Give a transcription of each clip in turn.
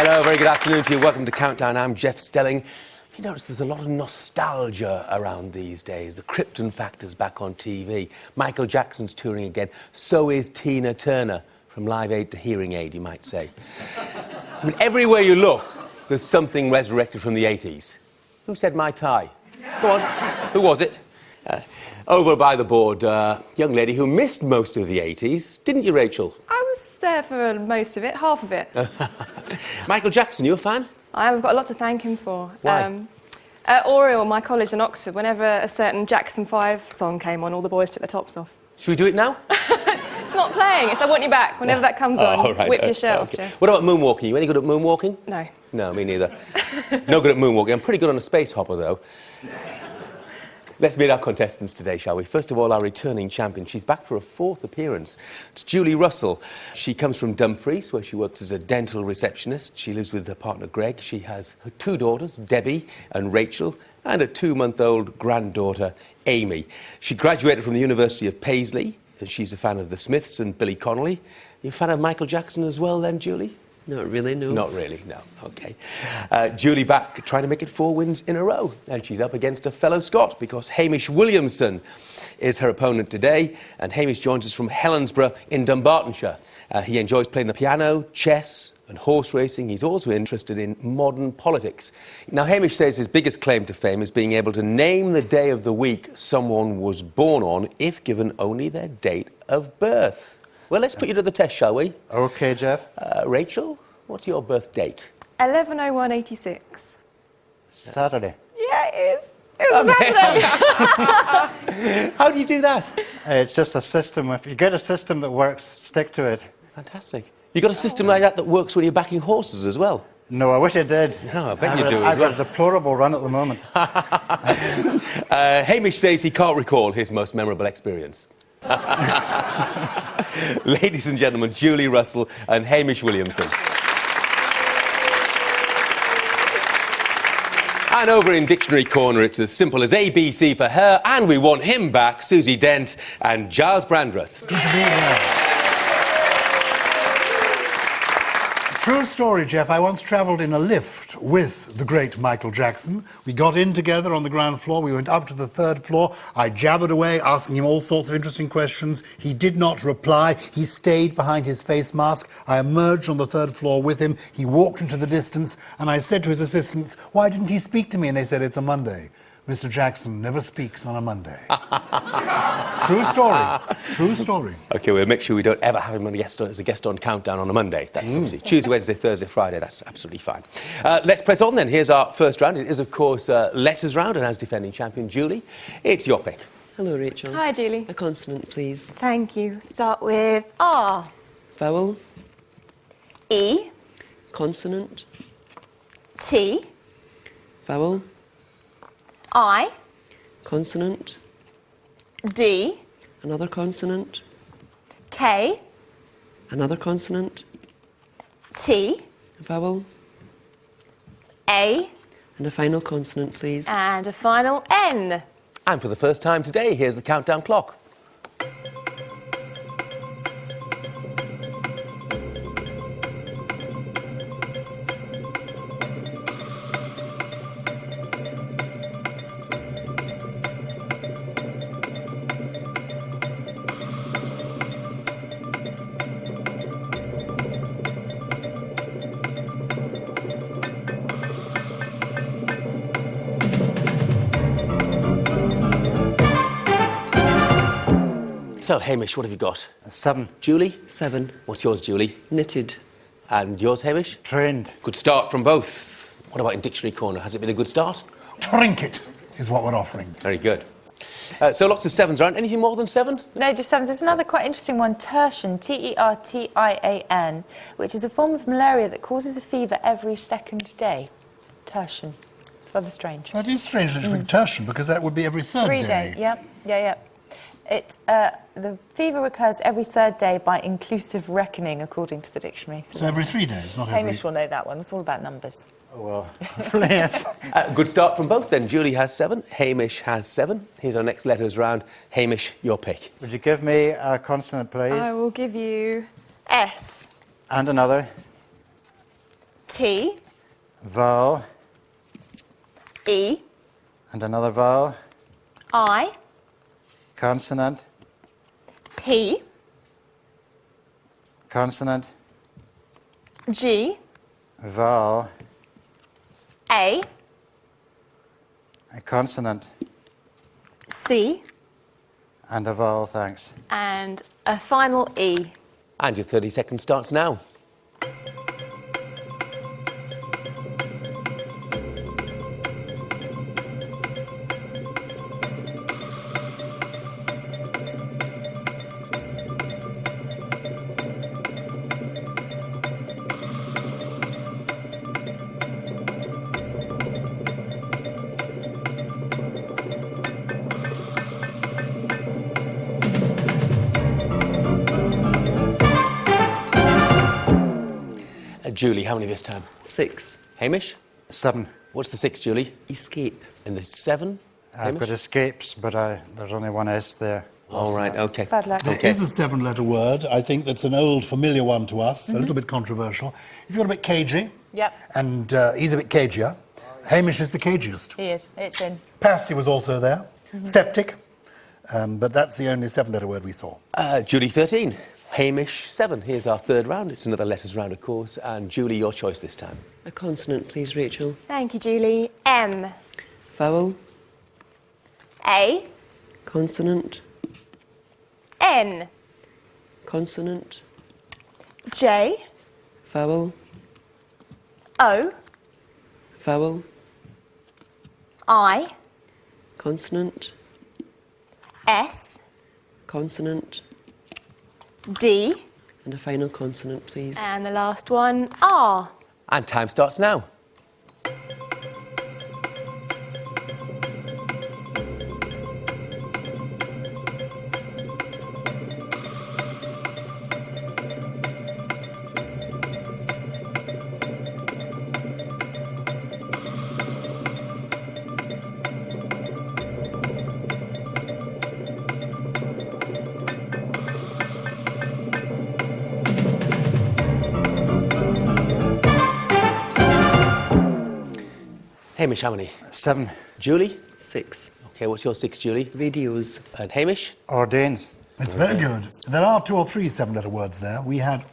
Hello, very good afternoon to you. Welcome to Countdown. I'm Jeff Stelling. You notice there's a lot of nostalgia around these days. The Krypton Factor's back on TV. Michael Jackson's touring again. So is Tina Turner. From Live Aid to Hearing Aid, you might say. I mean, everywhere you look, there's something resurrected from the 80s. Who said my tie? Go on. Who was it? Over by the board, young lady who missed most of the 80s. Didn't you, Rachel? I was there for most of it, half of it. Michael Jackson, you a fan? I've got a lot to thank him for. Why? At Oriel, my college in Oxford, whenever a certain Jackson 5 song came on, all the boys took their tops off. Should we do it now? It's not playing, it's I Want You Back. Whenever that comes on, right, whip your shirt off, Jeff. What about moonwalking? You any good at moonwalking? No. No, me neither. No good at moonwalking. I'm pretty good on a space hopper, though. Let's meet our contestants today, shall we? First of all, our returning champion. She's back for a fourth appearance. It's Julie Russell. She comes from Dumfries, where she works as a dental receptionist. She lives with her partner, Greg. She has her two daughters, Debbie and Rachel, and a 2-month-old granddaughter, Amy. She graduated from the University of Paisley. She's a fan of the Smiths and Billy Connolly. You a fan of Michael Jackson as well, then, Julie? Not really, no. Not really, no. OK. Julie back trying to make it 4 wins in a row. And she's up against a fellow Scot because Hamish Williamson is her opponent today. And Hamish joins us from Helensburgh in Dumbartonshire. He enjoys playing the piano, chess and horse racing. He's also interested in modern politics. Now, Hamish says his biggest claim to fame is being able to name the day of the week someone was born on if given only their date of birth. Well, let's put you to the test, shall we? OK, Jeff. Rachel, what's your birth date? 11/01/86. Saturday. Yeah, it is. It was Saturday. How do you do that? It's just a system. If you get a system that works, stick to it. Fantastic. You got a system like that works when you're backing horses as well? No, I wish it did. No, I bet you do as I've well. got a deplorable run at the moment. Hamish says he can't recall his most memorable experience. Ladies and gentlemen, Julie Russell and Hamish Williamson. And over in Dictionary Corner, it's as simple as ABC for her, and we want him back, Susie Dent and Giles Brandreth. Good to be here. True story, Jeff. I once travelled in a lift with the great Michael Jackson. We got in together on the ground floor. We went up to the 3rd floor. I jabbered away, asking him all sorts of interesting questions. He did not reply. He stayed behind his face mask. I emerged on the 3rd floor with him. He walked into the distance, and I said to his assistants, "Why didn't he speak to me?" And they said, "It's a Monday. Mr. Jackson never speaks on a Monday." True story. True story. OK, we'll make sure we don't ever have him as a guest on Countdown on a Monday. That's obviously Tuesday, Wednesday, Thursday, Friday. That's absolutely fine. Let's press on then. Here's our first round. It is, of course, Letters Round, and as defending champion, Julie, it's your pick. Hello, Rachel. Hi, Julie. A consonant, please. Thank you. Start with R. Vowel. E. Consonant. T. Vowel. I. Consonant. D. Another consonant. K. Another consonant. T. Vowel. A. And a final consonant, please. And a final N. And for the first time today, here's the countdown clock. So, Hamish, what have you got? 7. Julie? 7. What's yours, Julie? Knitted. And yours, Hamish? Trained. Good start from both. What about in Dictionary Corner? Has it been a good start? Trinket is what we're offering. Very good. So lots of 7s around. Anything more than 7? No, just 7s. There's another quite interesting one, tertian, T-E-R-T-I-A-N, which is a form of malaria that causes a fever every 2nd day. Tertian. It's rather strange. That is strange that it's tertian, because that would be every 3rd 3 day. Yep. It's the fever recurs every 3rd day by inclusive reckoning, according to the dictionary. So every 3 days, not every... Hamish will know that one. It's all about numbers. Oh, well, yes. Good start from both then. Julie has 7, Hamish has 7. Here's our next letters round. Hamish, your pick. Would you give me a consonant, please? I will give you S. And another. T, vowel, E, and another vowel, I, consonant, P, consonant, G, vowel, A, a consonant, C, and a vowel, thanks. And a final E. And your 30 seconds starts now. Julie, how many this time? 6. Hamish? 7. What's the 6, Julie? Escape. And the 7? I've got escapes, but there's only one S there. All right, okay. Bad luck. There is a 7-letter word. I think that's an old, familiar one to us, a little bit controversial. If you're a bit cagey, Yep. and he's a bit cagier, Hamish is the cagiest. He is. It's in. Pasty was also there. Septic. But that's the only 7-letter word we saw. Julie, 13. Hamish, 7. Here's our third round. It's another letters round, of course. And Julie, your choice this time. A consonant, please, Rachel. Thank you, Julie. M, Vowel, A, consonant, N, consonant, J, vowel, O, vowel, I, consonant, S, consonant, D, and a final consonant, please. and the last one, R. And time starts now. Hamish, how many? 7. Julie? 6. Okay, what's your 6, Julie? Radios. And Hamish? Ordains. It's very good. There are 2 or 3 7-letter words there. We had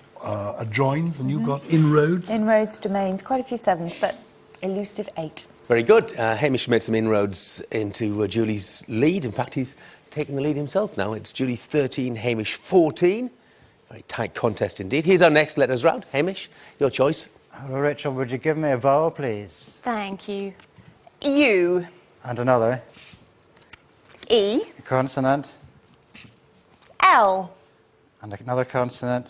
adjoins, and you got inroads. Inroads, domains, quite a few 7s, but elusive 8. Very good. Hamish made some inroads into Julie's lead. In fact, he's taking the lead himself now. It's Julie 13, Hamish 14. Very tight contest indeed. Here's our next letters round. Hamish, your choice. Hello, Rachel, would you give me a vowel, please? Thank you. U, And another. E, A consonant, L, and another consonant,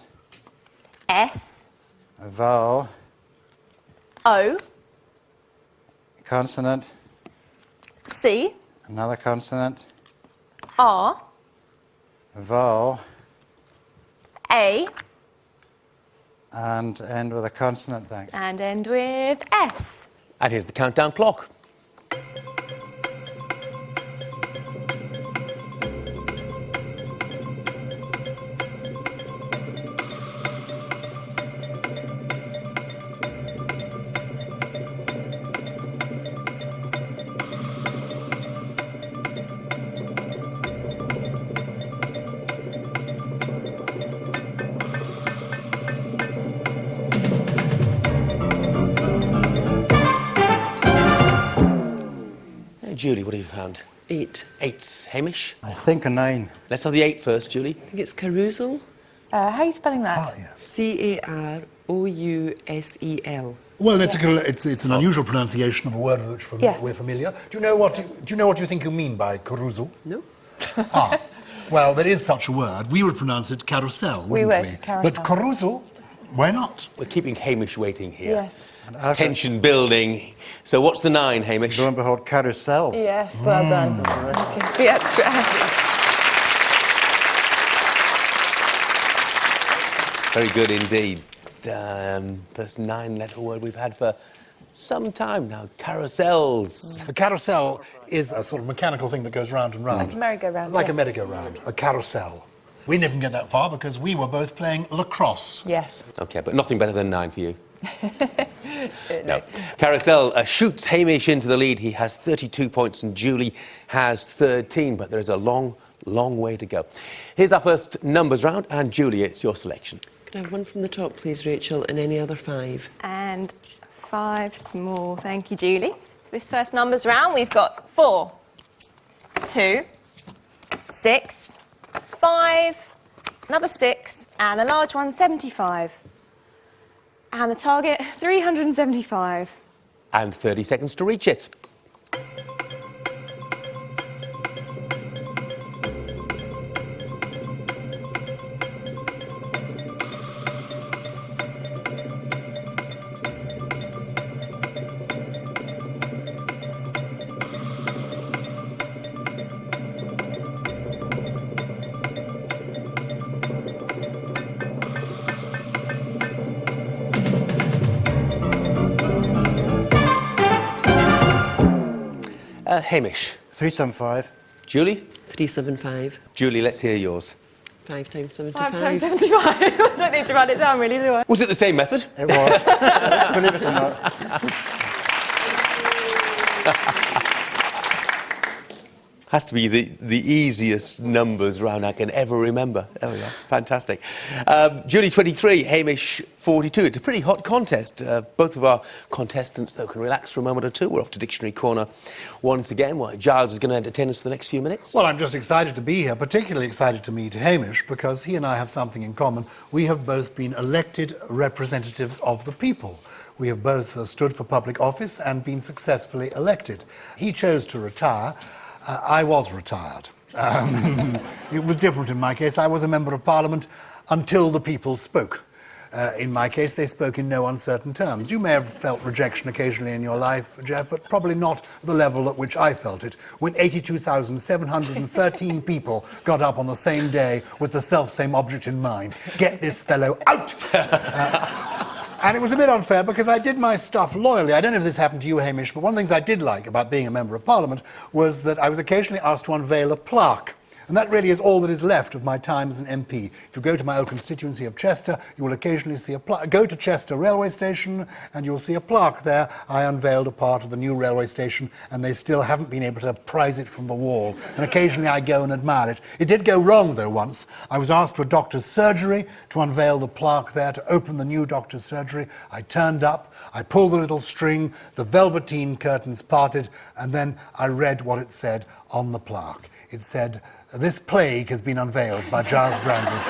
S, a vowel, O, a consonant, C, another consonant, R, a vowel, A, and end with a consonant, thanks. and end with S. And here's the countdown clock. Julie, what have you found? 8. 8. Hamish? I think a 9. Let's have the 8 first, Julie. I think it's carousel. How are you spelling that? Ah, yes. Carousel. Well, it's an unusual pronunciation of a word with which Yes. we're familiar. Do you know what you think you mean by carousel? No? Well, there is such a word. We would pronounce it carousel, We wouldn't would, carousel. But carousel, why not? We're keeping Hamish waiting here. Yes. Tension building. So what's the 9, Hamish? Lo and behold, carousels. Yes, well done. The extra. Very good indeed. First 9-letter word we've had for some time now. Carousels. A carousel is a sort of mechanical thing that goes round and round. Like a merry-go-round, Like a yes. merry-go-round. A carousel. We didn't get that far because we were both playing lacrosse. Yes. Okay, but nothing better than 9 for you. No. Carousel shoots Hamish into the lead. He has 32 points and Julie has 13, but there is a long, long way to go. Here's our first numbers round, and Julie, it's your selection. Can I have one from the top, please, Rachel, and any other 5? And 5 small. Thank you, Julie. This first numbers round, we've got 4, 2, 6, 5, another 6, and a large one, 75. And the target, 375. And 30 seconds to reach it. Hamish. 375. Julie? 375. Julie, let's hear yours. 5 times 75. 5 times 75. I don't need to write it down, really, do I? Was it the same method? It was. Let's believe it or not. Has to be the easiest numbers round I can ever remember. There we are. Fantastic. Julie, 23. Hamish, 42. It's a pretty hot contest. Both of our contestants, though, can relax for a moment or two. We're off to Dictionary Corner once again. Well, Giles is going to entertain us for the next few minutes. Well, I'm just excited to be here, particularly excited to meet Hamish, because he and I have something in common. We have both been elected representatives of the people. We have both stood for public office and been successfully elected. He chose to retire. I was retired. It was different in my case. I was a member of Parliament until the people spoke. In my case, they spoke in no uncertain terms. You may have felt rejection occasionally in your life, Jeff, but probably not the level at which I felt it, when 82,713 people got up on the same day with the self-same object in mind. Get this fellow out! And it was a bit unfair because I did my stuff loyally. I don't know if this happened to you, Hamish, but one of the things I did like about being a member of Parliament was that I was occasionally asked to unveil a plaque. And that really is all that is left of my time as an MP. If you go to my old constituency of Chester, you will occasionally see a plaque. Go to Chester railway station and you'll see a plaque there. I unveiled a part of the new railway station and they still haven't been able to prise it from the wall. And occasionally I go and admire it. It did go wrong, though, once. I was asked to a doctor's surgery to unveil the plaque there, to open the new doctor's surgery. I turned up, I pulled the little string, the velveteen curtains parted, and then I read what it said on the plaque. It said, "This plague has been unveiled by Giles Brandreth,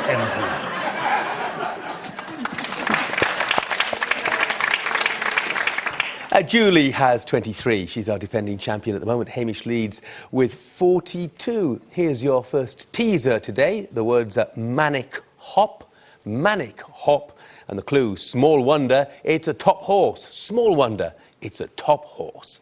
MP." Julie has 23. She's our defending champion at the moment. Hamish leads with 42. Here's your first teaser today. The words are manic hop, and the clue, small wonder, it's a top horse. Small wonder, it's a top horse.